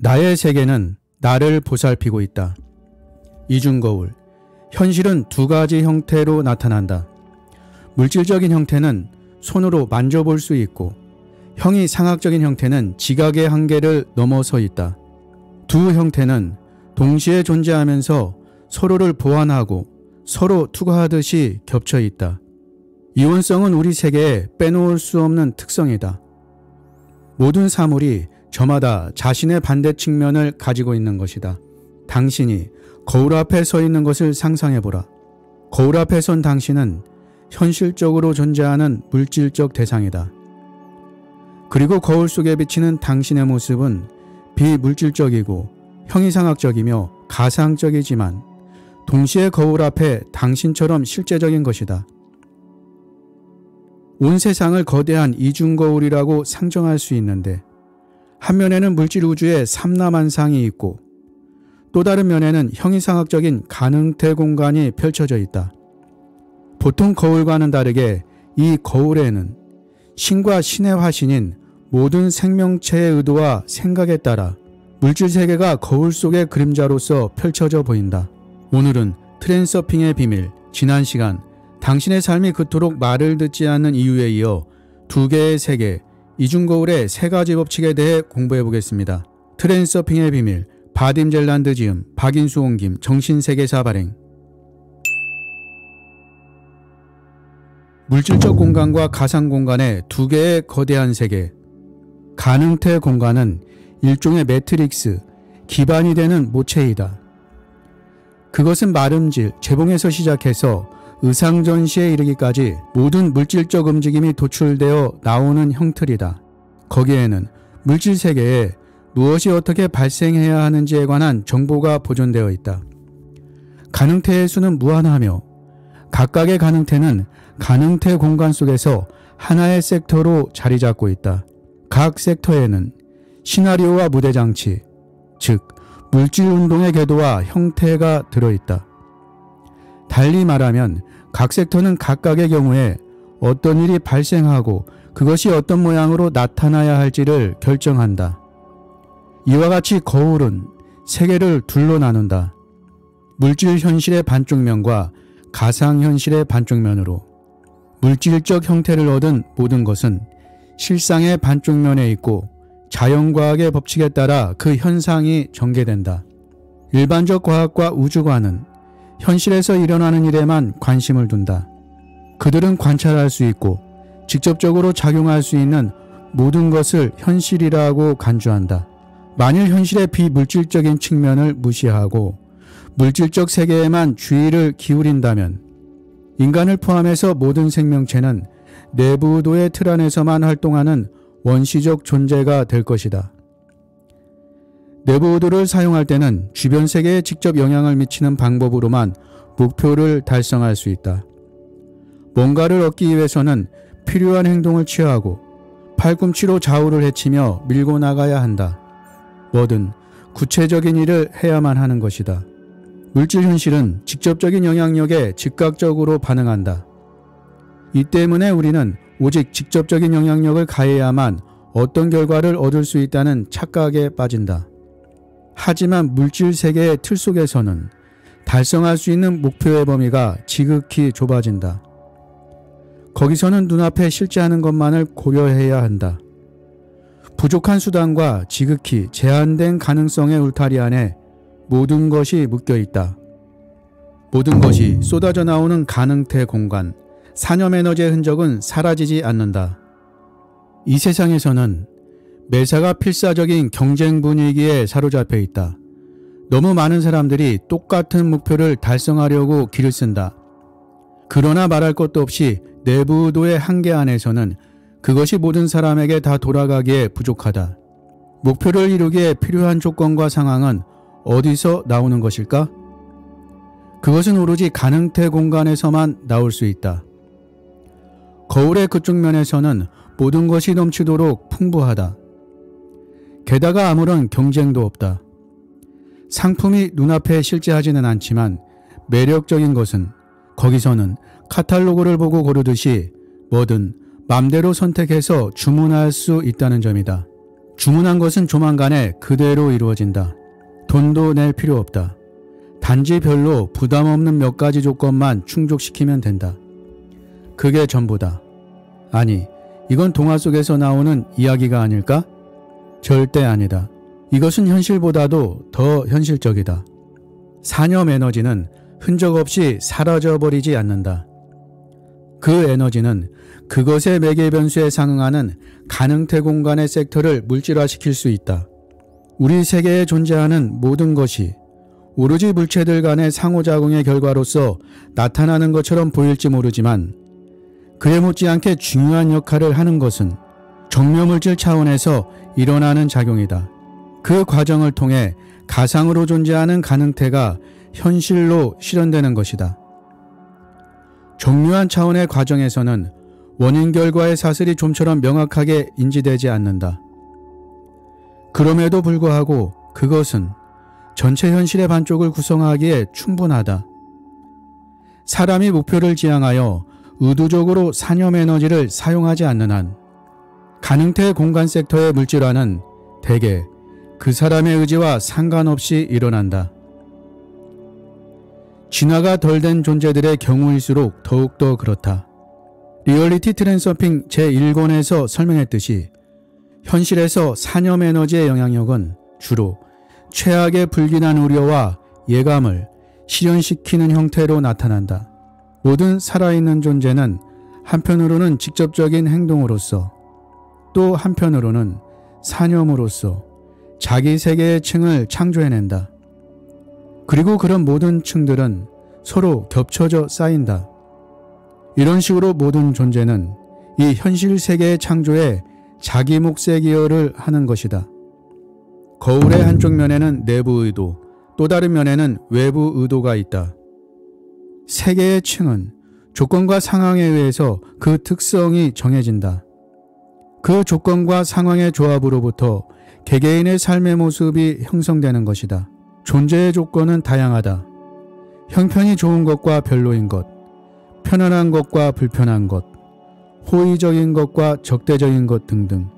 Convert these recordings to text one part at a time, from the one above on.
나의 세계는 나를 보살피고 있다. 이중거울. 현실은 두 가지 형태로 나타난다. 물질적인 형태는 손으로 만져볼 수 있고 형이상학적인 형태는 지각의 한계를 넘어서 있다. 두 형태는 동시에 존재하면서 서로를 보완하고 서로 투과하듯이 겹쳐 있다. 이원성은 우리 세계에 빼놓을 수 없는 특성이다. 모든 사물이 저마다 자신의 반대 측면을 가지고 있는 것이다. 당신이 거울 앞에 서 있는 것을 상상해보라. 거울 앞에 선 당신은 현실적으로 존재하는 물질적 대상이다. 그리고 거울 속에 비치는 당신의 모습은 비물질적이고 형이상학적이며 가상적이지만 동시에 거울 앞에 당신처럼 실제적인 것이다. 온 세상을 거대한 이중거울이라고 상정할 수 있는데 한 면에는 물질 우주의 삼라만상이 있고 또 다른 면에는 형이상학적인 가능태 공간이 펼쳐져 있다. 보통 거울과는 다르게 이 거울에는 신과 신의 화신인 모든 생명체의 의도와 생각에 따라 물질 세계가 거울 속의 그림자로서 펼쳐져 보인다. 오늘은 트랜서핑의 비밀, 지난 시간 당신의 삶이 그토록 말을 듣지 않는 이유에 이어 두 개의 세계, 이중거울의 세 가지 법칙에 대해 공부해 보겠습니다. 트랜서핑의 비밀, 바딤 젤란드 지음, 박인수 옹김, 정신세계사 발행. 물질적 공간과 가상 공간의 두 개의 거대한 세계. 가능태 공간은 일종의 매트릭스, 기반이 되는 모체이다. 그것은 마름질, 재봉에서 시작해서 의상전시에 이르기까지 모든 물질적 움직임이 도출되어 나오는 형틀이다. 거기에는 물질 세계에 무엇이 어떻게 발생해야 하는지에 관한 정보가 보존되어 있다. 가능태의 수는 무한하며 각각의 가능태는 가능태 공간 속에서 하나의 섹터로 자리 잡고 있다. 각 섹터에는 시나리오와 무대장치, 즉 물질 운동의 궤도와 형태가 들어있다. 달리 말하면 각 섹터는 각각의 경우에 어떤 일이 발생하고 그것이 어떤 모양으로 나타나야 할지를 결정한다. 이와 같이 거울은 세계를 둘로 나눈다. 물질 현실의 반쪽면과 가상 현실의 반쪽면으로. 물질적 형태를 얻은 모든 것은 실상의 반쪽면에 있고 자연과학의 법칙에 따라 그 현상이 전개된다. 일반적 과학과 우주과는 현실에서 일어나는 일에만 관심을 둔다. 그들은 관찰할 수 있고 직접적으로 작용할 수 있는 모든 것을 현실이라고 간주한다. 만일 현실의 비물질적인 측면을 무시하고 물질적 세계에만 주의를 기울인다면 인간을 포함해서 모든 생명체는 내부도의 틀 안에서만 활동하는 원시적 존재가 될 것이다. 내부도를 사용할 때는 주변 세계에 직접 영향을 미치는 방법으로만 목표를 달성할 수 있다. 뭔가를 얻기 위해서는 필요한 행동을 취하고 팔꿈치로 좌우를 헤치며 밀고 나가야 한다. 뭐든 구체적인 일을 해야만 하는 것이다. 물질 현실은 직접적인 영향력에 즉각적으로 반응한다. 이 때문에 우리는 오직 직접적인 영향력을 가해야만 어떤 결과를 얻을 수 있다는 착각에 빠진다. 하지만 물질 세계의 틀 속에서는 달성할 수 있는 목표의 범위가 지극히 좁아진다. 거기서는 눈앞에 실제하는 것만을 고려해야 한다. 부족한 수단과 지극히 제한된 가능성의 울타리 안에 모든 것이 묶여 있다. 모든 것이 쏟아져 나오는 가능태 공간, 산염 에너지의 흔적은 사라지지 않는다. 이 세상에서는 매사가 필사적인 경쟁 분위기에 사로잡혀 있다. 너무 많은 사람들이 똑같은 목표를 달성하려고 기를 쓴다. 그러나 말할 것도 없이 내부도의 한계 안에서는 그것이 모든 사람에게 다 돌아가기에 부족하다. 목표를 이루기에 필요한 조건과 상황은 어디서 나오는 것일까? 그것은 오로지 가능태 공간에서만 나올 수 있다. 거울의 그쪽 면에서는 모든 것이 넘치도록 풍부하다. 게다가 아무런 경쟁도 없다. 상품이 눈앞에 실제하지는 않지만 매력적인 것은 거기서는 카탈로그를 보고 고르듯이 뭐든 맘대로 선택해서 주문할 수 있다는 점이다. 주문한 것은 조만간에 그대로 이루어진다. 돈도 낼 필요 없다. 단지 별로 부담 없는 몇 가지 조건만 충족시키면 된다. 그게 전부다. 아니, 이건 동화 속에서 나오는 이야기가 아닐까? 절대 아니다. 이것은 현실보다도 더 현실적이다. 산염 에너지는 흔적 없이 사라져버리지 않는다. 그 에너지는 그것의 매개 변수에 상응하는 가능태 공간의 섹터를 물질화시킬 수 있다. 우리 세계에 존재하는 모든 것이 오로지 물체들 간의 상호작용의 결과로서 나타나는 것처럼 보일지 모르지만 그에 못지않게 중요한 역할을 하는 것은 정묘물질 차원에서 일어나는 작용이다. 그 과정을 통해 가상으로 존재하는 가능태가 현실로 실현되는 것이다. 정묘한 차원의 과정에서는 원인 결과의 사슬이 좀처럼 명확하게 인지되지 않는다. 그럼에도 불구하고 그것은 전체 현실의 반쪽을 구성하기에 충분하다. 사람이 목표를 지향하여 의도적으로 산염 에너지를 사용하지 않는 한 가능태 공간 섹터의 물질화는 대개 그 사람의 의지와 상관없이 일어난다. 진화가 덜 된 존재들의 경우일수록 더욱더 그렇다. 리얼리티 트랜서핑 제1권에서 설명했듯이 현실에서 산염 에너지의 영향력은 주로 최악의 불길한 우려와 예감을 실현시키는 형태로 나타난다. 모든 살아있는 존재는 한편으로는 직접적인 행동으로서 또 한편으로는 산염으로서 자기 세계의 층을 창조해낸다. 그리고 그런 모든 층들은 서로 겹쳐져 쌓인다. 이런 식으로 모든 존재는 이 현실 세계의 창조에 자기 몫의 기여를 하는 것이다. 거울의 한쪽 면에는 내부 의도, 또 다른 면에는 외부 의도가 있다. 세계의 층은 조건과 상황에 의해서 그 특성이 정해진다. 그 조건과 상황의 조합으로부터 개개인의 삶의 모습이 형성되는 것이다. 존재의 조건은 다양하다. 형편이 좋은 것과 별로인 것, 편안한 것과 불편한 것, 호의적인 것과 적대적인 것 등등.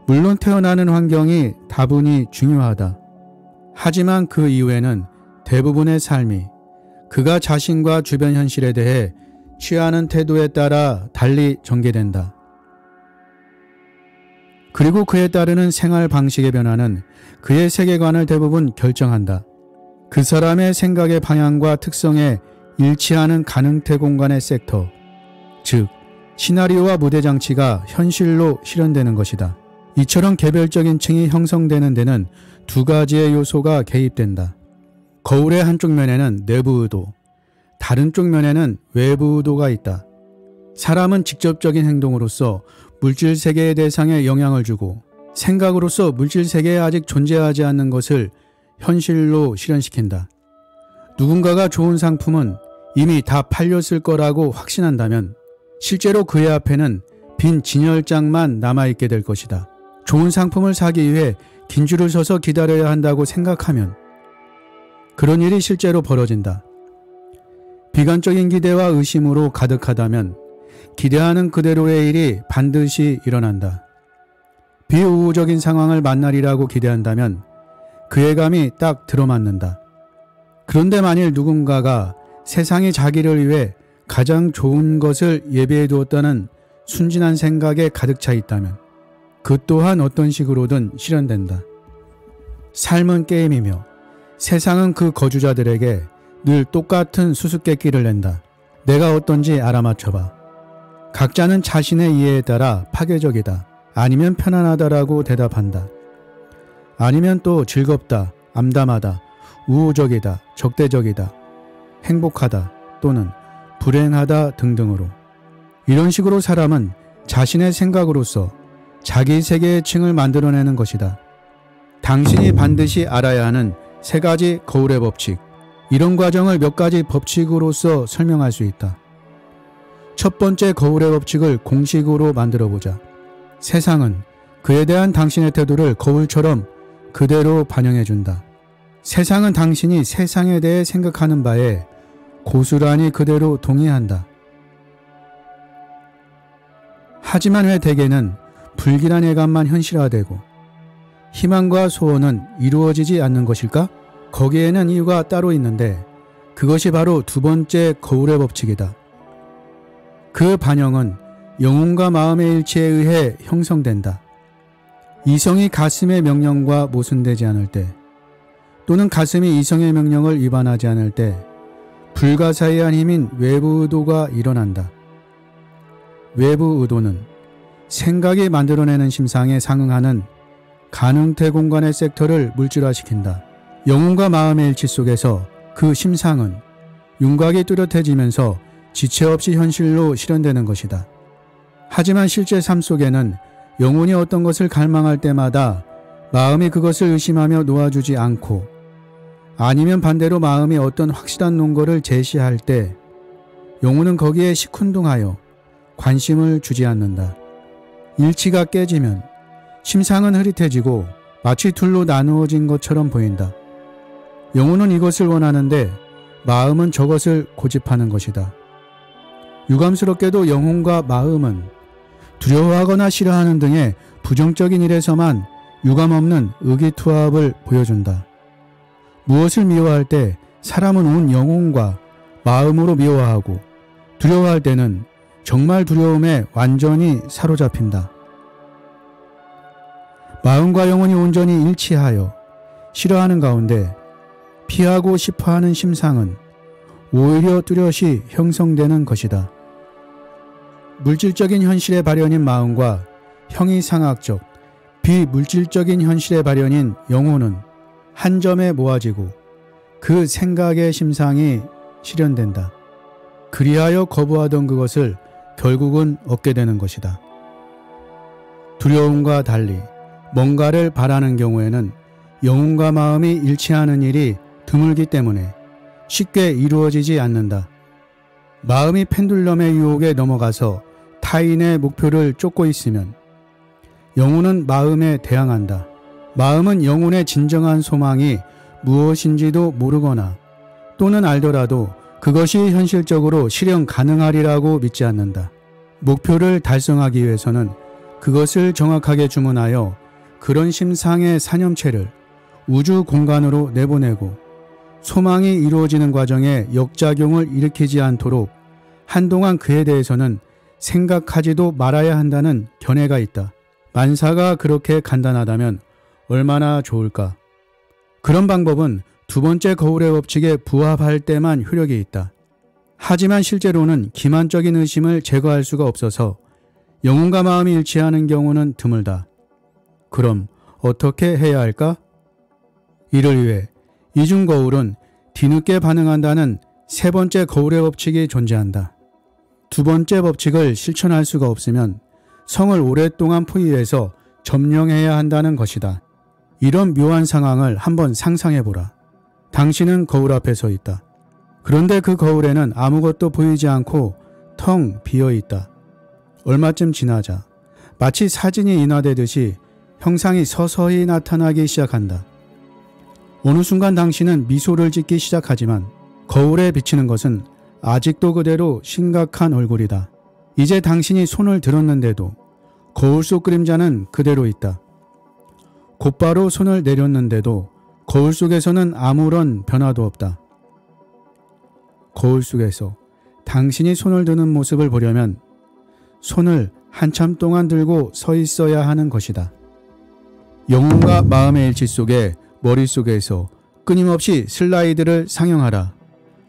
물론 태어나는 환경이 다분히 중요하다. 하지만 그 이후에는 대부분의 삶이 그가 자신과 주변 현실에 대해 취하는 태도에 따라 달리 전개된다. 그리고 그에 따르는 생활 방식의 변화는 그의 세계관을 대부분 결정한다. 그 사람의 생각의 방향과 특성에 일치하는 가능태 공간의 섹터, 즉 시나리오와 무대 장치가 현실로 실현되는 것이다. 이처럼 개별적인 층이 형성되는 데는 두 가지의 요소가 개입된다. 거울의 한쪽 면에는 내부 의도, 다른 쪽 면에는 외부 의도가 있다. 사람은 직접적인 행동으로서 물질 세계의 대상에 영향을 주고 생각으로서 물질 세계에 아직 존재하지 않는 것을 현실로 실현시킨다. 누군가가 좋은 상품은 이미 다 팔렸을 거라고 확신한다면 실제로 그의 앞에는 빈 진열장만 남아있게 될 것이다. 좋은 상품을 사기 위해 긴 줄을 서서 기다려야 한다고 생각하면 그런 일이 실제로 벌어진다. 비관적인 기대와 의심으로 가득하다면 기대하는 그대로의 일이 반드시 일어난다. 비우호적인 상황을 만나리라고 기대한다면 그 예감이 딱 들어맞는다. 그런데 만일 누군가가 세상이 자기를 위해 가장 좋은 것을 예비해 두었다는 순진한 생각에 가득 차 있다면 그 또한 어떤 식으로든 실현된다. 삶은 게임이며 세상은 그 거주자들에게 늘 똑같은 수수께끼를 낸다. 내가 어떤지 알아맞혀봐. 각자는 자신의 이해에 따라 파괴적이다. 아니면 편안하다라고 대답한다. 아니면 또 즐겁다, 암담하다, 우호적이다, 적대적이다, 행복하다 또는 불행하다 등등으로. 이런 식으로 사람은 자신의 생각으로서 자기 세계의 층을 만들어내는 것이다. 당신이 반드시 알아야 하는 세 가지 거울의 법칙. 이런 과정을 몇 가지 법칙으로서 설명할 수 있다. 첫 번째 거울의 법칙을 공식으로 만들어보자. 세상은 그에 대한 당신의 태도를 거울처럼 그대로 반영해준다. 세상은 당신이 세상에 대해 생각하는 바에 고스란히 그대로 동의한다. 하지만 왜 대개는 불길한 예감만 현실화되고 희망과 소원은 이루어지지 않는 것일까? 거기에는 이유가 따로 있는데 그것이 바로 두 번째 거울의 법칙이다. 그 반영은 영혼과 마음의 일치에 의해 형성된다. 이성이 가슴의 명령과 모순되지 않을 때, 또는 가슴이 이성의 명령을 위반하지 않을 때 불가사의한 힘인 외부 의도가 일어난다. 외부 의도는 생각이 만들어내는 심상에 상응하는 가능태 공간의 섹터를 물질화시킨다. 영혼과 마음의 일치 속에서 그 심상은 윤곽이 뚜렷해지면서 지체 없이 현실로 실현되는 것이다. 하지만 실제 삶 속에는 영혼이 어떤 것을 갈망할 때마다 마음이 그것을 의심하며 놓아주지 않고, 아니면 반대로 마음이 어떤 확실한 논거를 제시할 때 영혼은 거기에 시큰둥하여 관심을 주지 않는다. 일치가 깨지면 심상은 흐릿해지고 마치 둘로 나누어진 것처럼 보인다. 영혼은 이것을 원하는데 마음은 저것을 고집하는 것이다. 유감스럽게도 영혼과 마음은 두려워하거나 싫어하는 등의 부정적인 일에서만 유감없는 의기투합을 보여준다. 무엇을 미워할 때 사람은 온 영혼과 마음으로 미워하고, 두려워할 때는 정말 두려움에 완전히 사로잡힌다. 마음과 영혼이 온전히 일치하여 싫어하는 가운데 피하고 싶어하는 심상은 오히려 뚜렷이 형성되는 것이다. 물질적인 현실의 발현인 마음과 형이상학적, 비물질적인 현실의 발현인 영혼은 한 점에 모아지고 그 생각의 심상이 실현된다. 그리하여 거부하던 그것을 결국은 얻게 되는 것이다. 두려움과 달리 뭔가를 바라는 경우에는 영혼과 마음이 일치하는 일이 드물기 때문에 쉽게 이루어지지 않는다. 마음이 펜듈럼의 유혹에 넘어가서 타인의 목표를 쫓고 있으면 영혼은 마음에 대항한다. 마음은 영혼의 진정한 소망이 무엇인지도 모르거나 또는 알더라도 그것이 현실적으로 실현 가능하리라고 믿지 않는다. 목표를 달성하기 위해서는 그것을 정확하게 주문하여 그런 심상의 사념체를 우주 공간으로 내보내고, 소망이 이루어지는 과정에 역작용을 일으키지 않도록 한동안 그에 대해서는 생각하지도 말아야 한다는 견해가 있다. 만사가 그렇게 간단하다면 얼마나 좋을까. 그런 방법은 두 번째 거울의 법칙에 부합할 때만 효력이 있다. 하지만 실제로는 기만적인 의심을 제거할 수가 없어서 영혼과 마음이 일치하는 경우는 드물다. 그럼 어떻게 해야 할까? 이를 위해 이중 거울은 뒤늦게 반응한다는 세 번째 거울의 법칙이 존재한다. 두 번째 법칙을 실천할 수가 없으면 성을 오랫동안 포위해서 점령해야 한다는 것이다. 이런 묘한 상황을 한번 상상해보라. 당신은 거울 앞에 서 있다. 그런데 그 거울에는 아무것도 보이지 않고 텅 비어 있다. 얼마쯤 지나자 마치 사진이 인화되듯이 형상이 서서히 나타나기 시작한다. 어느 순간 당신은 미소를 짓기 시작하지만 거울에 비치는 것은 아직도 그대로 심각한 얼굴이다. 이제 당신이 손을 들었는데도 거울 속 그림자는 그대로 있다. 곧바로 손을 내렸는데도 거울 속에서는 아무런 변화도 없다. 거울 속에서 당신이 손을 드는 모습을 보려면 손을 한참 동안 들고 서 있어야 하는 것이다. 영혼과 마음의 일치 속에 머릿속에서 끊임없이 슬라이드를 상영하라.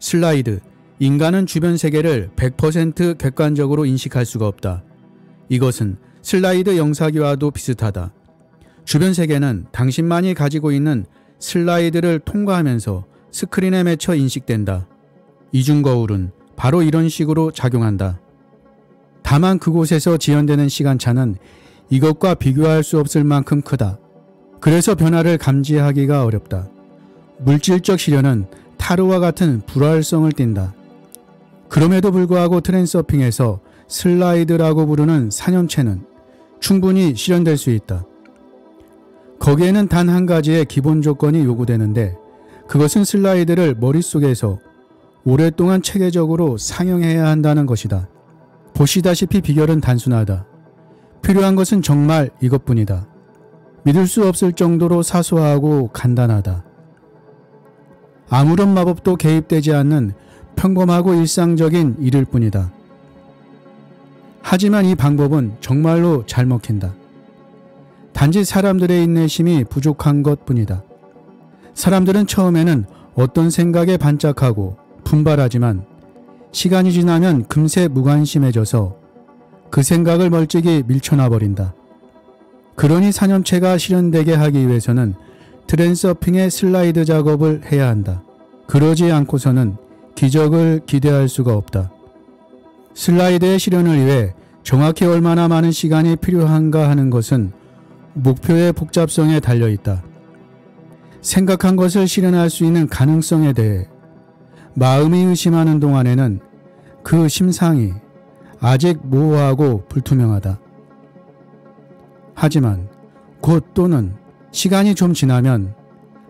슬라이드, 인간은 주변 세계를 100% 객관적으로 인식할 수가 없다. 이것은 슬라이드 영사기와도 비슷하다. 주변 세계는 당신만이 가지고 있는 슬라이드를 통과하면서 스크린에 맺혀 인식된다. 이중거울은 바로 이런 식으로 작용한다. 다만 그곳에서 지연되는 시간차는 이것과 비교할 수 없을 만큼 크다. 그래서 변화를 감지하기가 어렵다. 물질적 시련은 타르와 같은 불활성을 띈다. 그럼에도 불구하고 트랜서핑에서 슬라이드라고 부르는 사념체는 충분히 실현될 수 있다. 거기에는 단 한 가지의 기본 조건이 요구되는데 그것은 슬라이드를 머릿속에서 오랫동안 체계적으로 상영해야 한다는 것이다. 보시다시피 비결은 단순하다. 필요한 것은 정말 이것뿐이다. 믿을 수 없을 정도로 사소하고 간단하다. 아무런 마법도 개입되지 않는 평범하고 일상적인 일일 뿐이다. 하지만 이 방법은 정말로 잘 먹힌다. 단지 사람들의 인내심이 부족한 것뿐이다. 사람들은 처음에는 어떤 생각에 반짝하고 분발하지만 시간이 지나면 금세 무관심해져서 그 생각을 멀찍이 밀쳐놔버린다. 그러니 사념체가 실현되게 하기 위해서는 트랜서핑의 슬라이드 작업을 해야 한다. 그러지 않고서는 기적을 기대할 수가 없다. 슬라이드의 실현을 위해 정확히 얼마나 많은 시간이 필요한가 하는 것은 목표의 복잡성에 달려있다. 생각한 것을 실현할 수 있는 가능성에 대해 마음이 의심하는 동안에는 그 심상이 아직 모호하고 불투명하다. 하지만 곧 또는 시간이 좀 지나면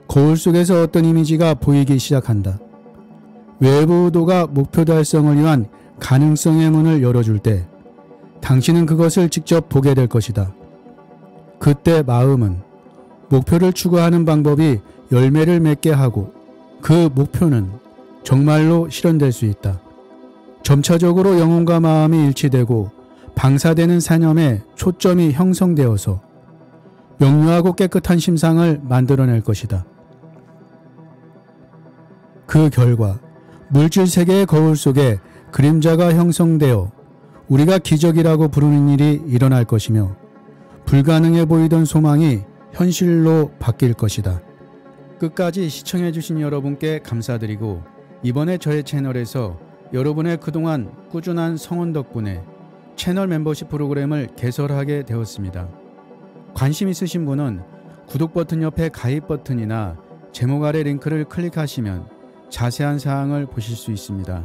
거울 속에서 어떤 이미지가 보이기 시작한다. 외부 의도가 목표 달성을 위한 가능성의 문을 열어줄 때 당신은 그것을 직접 보게 될 것이다. 그때 마음은 목표를 추구하는 방법이 열매를 맺게 하고 그 목표는 정말로 실현될 수 있다. 점차적으로 영혼과 마음이 일치되고 방사되는 사념에 초점이 형성되어서 명료하고 깨끗한 심상을 만들어낼 것이다. 그 결과 물질 세계의 거울 속에 그림자가 형성되어 우리가 기적이라고 부르는 일이 일어날 것이며 불가능해 보이던 소망이 현실로 바뀔 것이다. 끝까지 시청해주신 여러분께 감사드리고 이번에 저의 채널에서 여러분의 그동안 꾸준한 성원 덕분에 채널 멤버십 프로그램을 개설하게 되었습니다. 관심 있으신 분은 구독 버튼 옆에 가입 버튼이나 제목 아래 링크를 클릭하시면 자세한 사항을 보실 수 있습니다.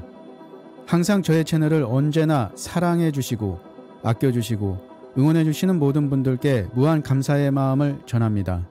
항상 저의 채널을 언제나 사랑해 주시고 아껴 주시고 응원해 주시는 모든 분들께 무한 감사의 마음을 전합니다.